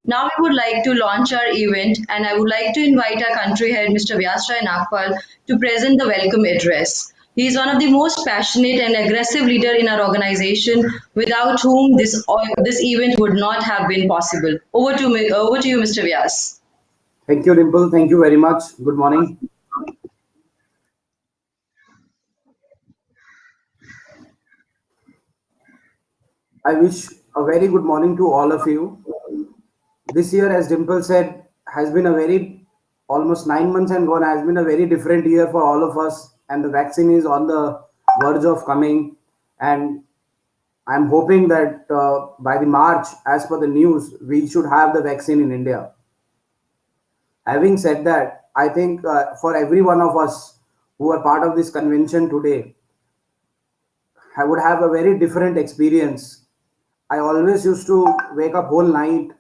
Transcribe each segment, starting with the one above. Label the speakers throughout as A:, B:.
A: Now we would like to launch our event and I would like to invite our country head, Mr. Vyasrai Nagpal, to present the welcome address. He is one of the most passionate and aggressive leader in our organization, without whom this event would not have been possible. Over to you, Mr. Vyas.
B: Thank you, Dimple. Thank you very much. Good morning. I wish a very good morning to all of you. This year, as Dimple said, has been a very almost 9 months and gone has been a very different year for all of us, and the vaccine is on the verge of coming. And I'm hoping that by the March, as per the news, we should have the vaccine in India. Having said that, I think for every one of us who are part of this convention today, I would have a very different experience. I always used to wake up whole night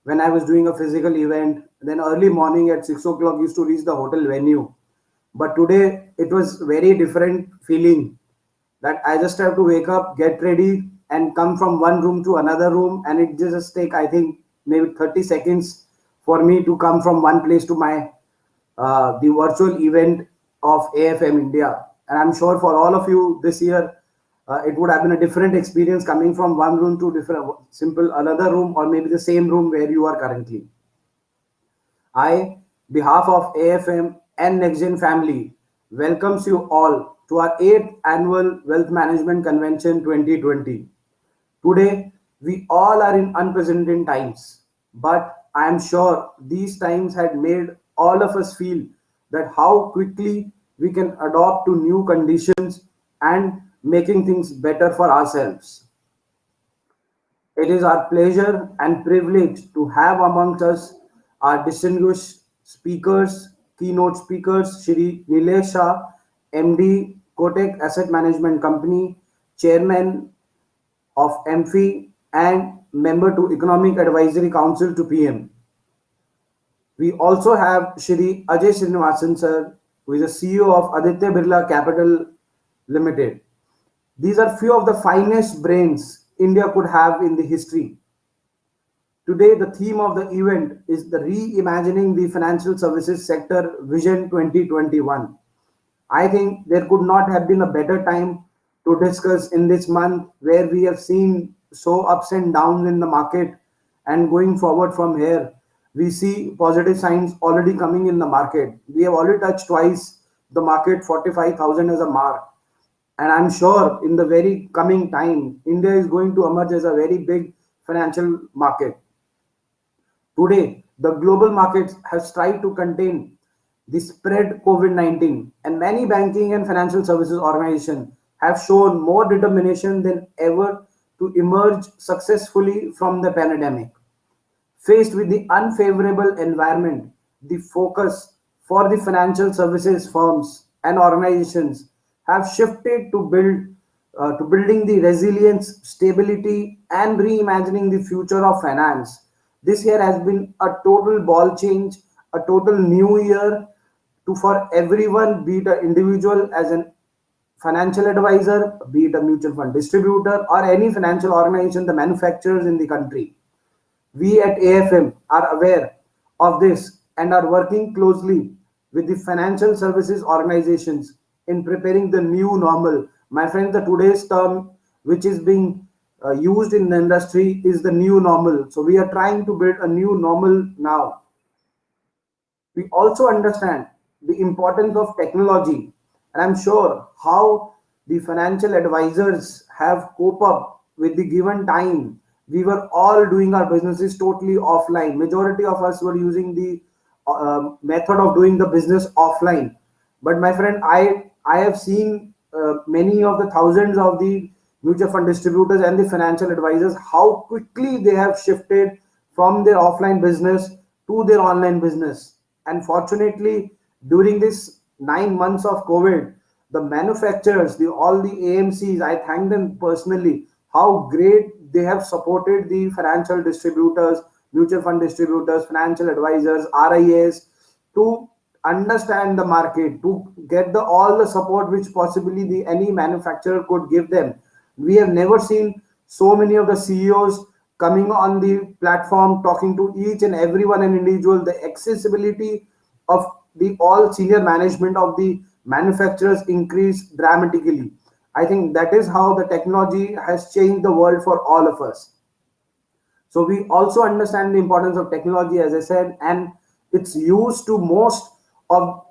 B: when I was doing a physical event. Then early morning at 6 o'clock used to reach the hotel venue. But today it was very different feeling that I just have to wake up, get ready, and come from one room to another room, and it just take I think maybe 30 seconds for me to come from one place to my the virtual event of AFM India. And I'm sure for all of you this year, it would have been a different experience coming from one room to different simple another room or maybe the same room where you are currently. I, behalf of AFM and NextGen family, welcomes you all to our 8th annual Wealth Management Convention 2020. Today, we all are in unprecedented times, but I am sure these times had made all of us feel that how quickly we can adopt to new conditions and making things better for ourselves. It is our pleasure and privilege to have amongst us our distinguished speakers, keynote speakers, Shri Nilesh Shah, MD, Kotak Asset Management Company, Chairman of MFI, and member to Economic Advisory Council to PM. We also have Shri Ajay Srinivasan sir, who is the CEO of Aditya Birla Capital Limited. These are few of the finest brains India could have in the history. Today, the theme of the event is the reimagining the financial services sector Vision 2021. I think there could not have been a better time to discuss in this month where we have seen so ups and downs in the market, and going forward from here we see positive signs already coming in the market. We have already touched twice the market 45,000 as a mark, and I'm sure in the very coming time India is going to emerge as a very big financial market. Today, the global markets have strived to contain the spread COVID-19, and many banking and financial services organizations have shown more determination than ever to emerge successfully from the pandemic. Faced with the unfavorable environment, the focus for the financial services firms and organizations have shifted to building the resilience, stability, and reimagining the future of finance. This year has been a total ball change, a total new year to for everyone, be it an individual as an financial advisor, be it a mutual fund distributor, or any financial organization, the manufacturers in the country. We at AFM are aware of this and are working closely with the financial services organizations in preparing the new normal. My friend, the today's term which is being used in the industry is the new normal. So we are trying to build a new normal now. We also understand the importance of technology, and I'm sure how the financial advisors have cope up with the given time. We were all doing our businesses totally offline. Majority of us were using the method of doing the business offline. But my friend, I have seen many of the thousands of the mutual fund distributors and the financial advisors how quickly they have shifted from their offline business to their online business. And fortunately, during this 9 months of COVID, the manufacturers, the all the AMCs, I thank them personally how great they have supported the financial distributors, mutual fund distributors, financial advisors, RIAs to understand the market, to get the all the support which possibly the any manufacturer could give them. We have never seen so many of the CEOs coming on the platform, talking to each and everyone and individual, the accessibility of the all senior management of the manufacturers increased dramatically. I think that is how the technology has changed the world for all of us. So we also understand the importance of technology, as I said, and its use to most of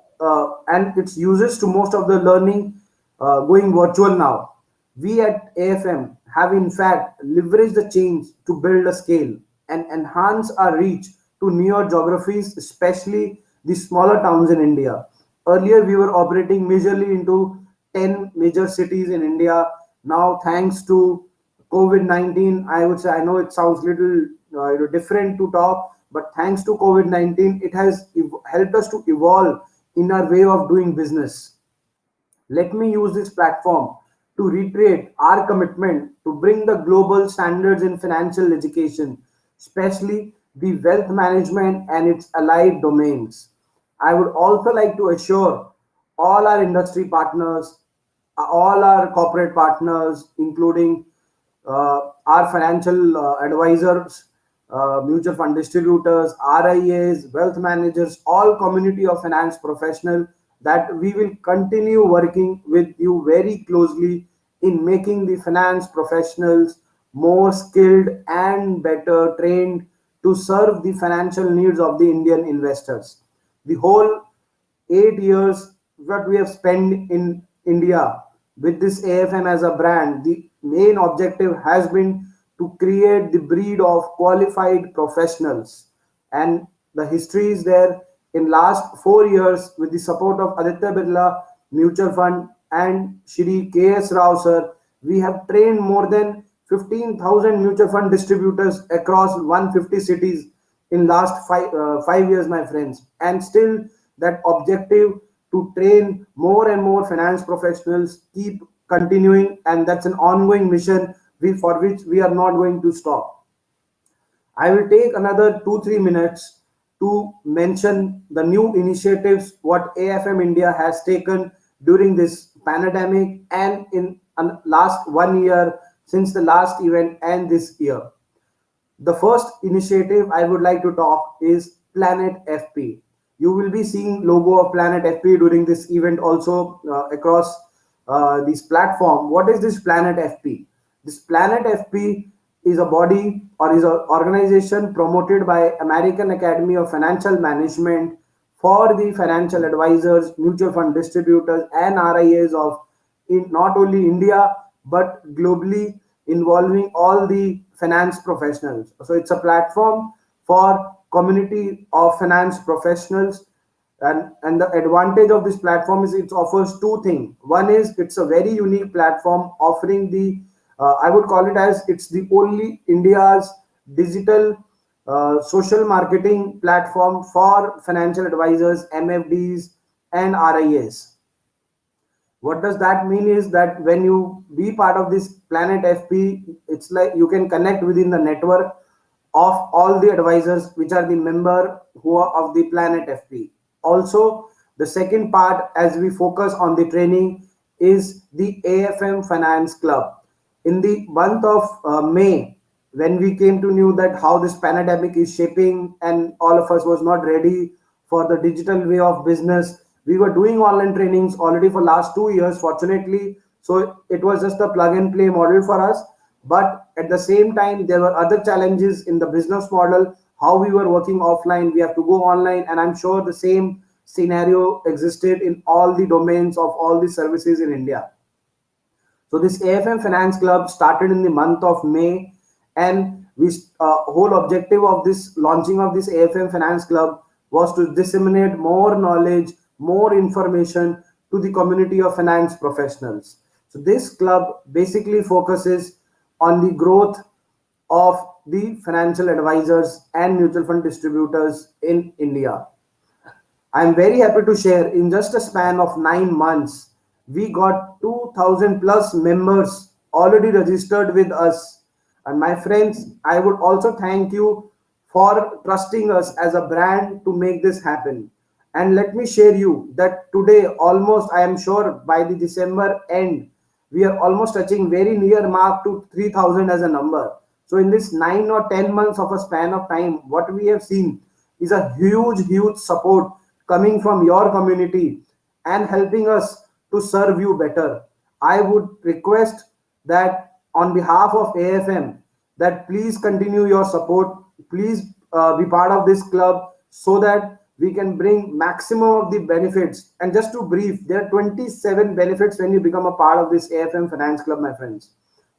B: and its uses to most of the learning going virtual now. We at AFM have in fact leveraged the change to build a scale and enhance our reach to newer geographies, especially the smaller towns in India. Earlier, we were operating majorly into 10 major cities in India. Now, thanks to COVID-19, I would say, I know it sounds little different to talk, but thanks to COVID-19, it has helped us to evolve in our way of doing business. Let me use this platform to reiterate our commitment to bring the global standards in financial education, especially the wealth management and its allied domains. I would also like to assure all our industry partners, all our corporate partners, including our financial advisors, mutual fund distributors, RIAs, wealth managers, all community of finance professional, that we will continue working with you very closely in making the finance professionals more skilled and better trained to serve the financial needs of the Indian investors. The whole 8 years what we have spent in India with this AFM as a brand, the main objective has been to create the breed of qualified professionals. And the history is there. In last 4 years, with the support of Aditya Birla Mutual Fund and Shri K.S. Rao sir, we have trained more than 15,000 mutual fund distributors across 150 cities in last 5 years, my friends. And still that objective to train more and more finance professionals keep continuing, and that's an ongoing mission for which we are not going to stop. I will take another 2-3 minutes to mention the new initiatives what AFM India has taken during this pandemic and in last 1 year since the last event and this year. The first initiative I would like to talk is Planet FP. You will be seeing logo of Planet FP during this event also across this platform. What is this Planet FP? This Planet FP is a body or is an organization promoted by American Academy of Financial Management for the financial advisors, mutual fund distributors, and RIAs of in not only India but globally, involving all the finance professionals. So it's a platform for community of finance professionals, and the advantage of this platform is it offers two things. One is it's a very unique platform offering the I would call it as it's the only India's digital social marketing platform for financial advisors, MFDs, and RIAs. What does that mean is that when you be part of this Planet FP, it's like you can connect within the network of all the advisors which are the member who are of the Planet FP. Also, the second part as we focus on the training is the AFM Finance Club. In the month of May, when we came to know that how this pandemic is shaping and all of us was not ready for the digital way of business, we were doing online trainings already for last 2 years, fortunately. So it was just a plug and play model for us. But at the same time, there were other challenges in the business model, how we were working offline, we have to go online. And I'm sure the same scenario existed in all the domains of all the services in India. So this AFM Finance Club started in the month of May, and we whole objective of this launching of this AFM Finance Club was to disseminate more knowledge, more information to the community of finance professionals. So this club basically focuses on the growth of the financial advisors and mutual fund distributors in India. I'm very happy to share in just a span of 9 months, we got 2000 plus members already registered with us. And my friends, I would also thank you for trusting us as a brand to make this happen. And let me share you that today, almost I am sure by the December end, we are almost touching very near mark to 3000 as a number. So in this 9 or 10 months of a span of time, what we have seen is a huge support coming from your community and helping us to serve you better. I would request that on behalf of AFM, that please continue your support. Please be part of this club so that we can bring maximum of the benefits. And just to brief, there are 27 benefits when you become a part of this AFM Finance Club, my friends.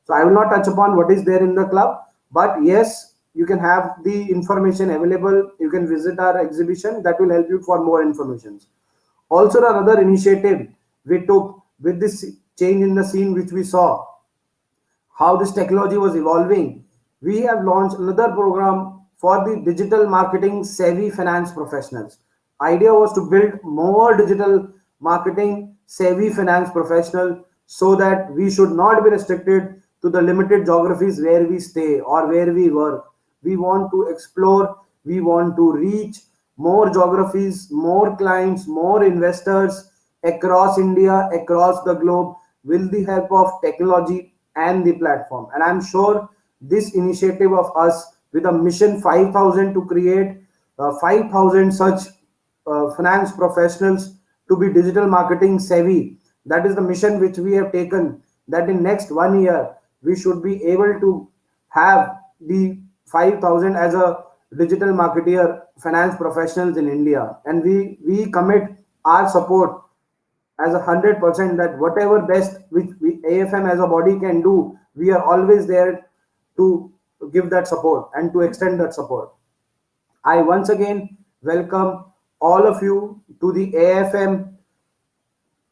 B: So I will not touch upon what is there in the club, but yes, you can have the information available. You can visit our exhibition. That will help you for more information. Also, another initiative we took with this change in the scene which we saw, how this technology was evolving, we have launched another program for the digital marketing savvy finance professionals. Idea was to build more digital marketing savvy finance professional so that we should not be restricted to the limited geographies where we stay or where we work. We want to explore, we want to reach more geographies, more clients, more investors across India, across the globe, with the help of technology and the platform. And I'm sure this initiative of us with a mission 5,000 to create 5,000 such finance professionals to be digital marketing savvy. That is the mission which we have taken, that in next 1 year we should be able to have the 5,000 as a digital marketer finance professionals in India. And we commit our support as 100% that whatever best which AFM as a body can do, we are always there to give that support and to extend that support. I once again welcome all of you to the AFM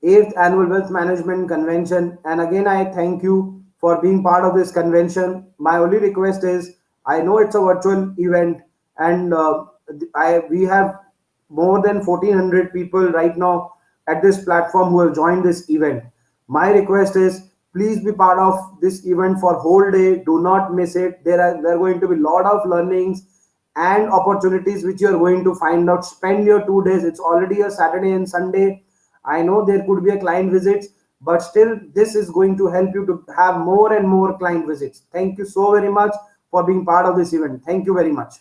B: 8th Annual Wealth Management Convention. And again, I thank you for being part of this convention. My only request is, I know it's a virtual event and we have more than 1,400 people right now at this platform who have joined this event. My request is, please be part of this event for whole day. Do not miss it. There are going to be a lot of learnings and opportunities which you are going to find out. Spend your 2 days. It's already a Saturday and Sunday. I know there could be a client visits, but still this is going to help you to have more and more client visits. Thank you so very much for being part of this event. Thank you very much.